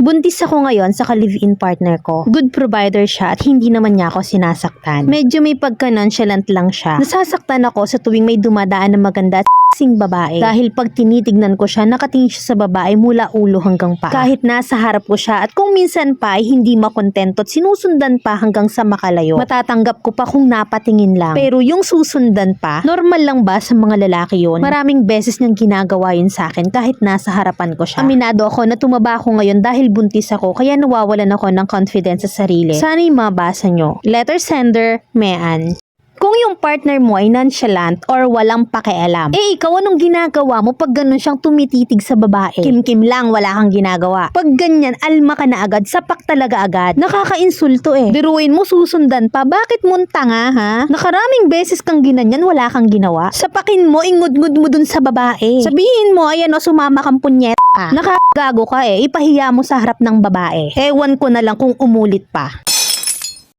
Buntis ako ngayon sa ka-live-in partner ko. Good provider siya at hindi naman niya ako sinasaktan. Medyo may pagka-nonchalant lang siya. Nasasaktan ako sa tuwing may dumadaan na maganda at sing babae. Dahil pag tinitignan ko siya, nakatingin siya sa babae mula ulo hanggang paa. Kahit nasa harap ko siya at kung minsan pa ay hindi makontento at sinusundan pa hanggang sa makalayo. Matatanggap ko pa kung napatingin lang. Pero yung susundan pa, normal lang ba sa mga lalaki yun? Maraming beses niyang ginagawa yun sa akin kahit nasa harapan ko siya. Aminado ako na tumaba ako ngayon dahil buntis ako kaya nawawalan ako ng confidence sa sarili. Sana'y mabasa nyo. Letter sender, Mean. Kung yung partner mo ay nonchalant or walang pakialam, ikaw anong ginagawa mo pag ganun siyang tumititig sa babae? Kim-kim lang, wala kang ginagawa. Pag ganyan, alma ka na agad, sapak talaga agad. Nakakainsulto Biruin mo, susundan pa. Bakit mo tanga, ha? Nakaraming beses kang ginanyan, wala kang ginawa. Sapakin mo, ingud-ngud mo dun sa babae. Sabihin mo, ayan o, sumama kang punyet. Nakagago ka ipahiya mo sa harap ng babae. Ewan ko na lang kung umulit pa.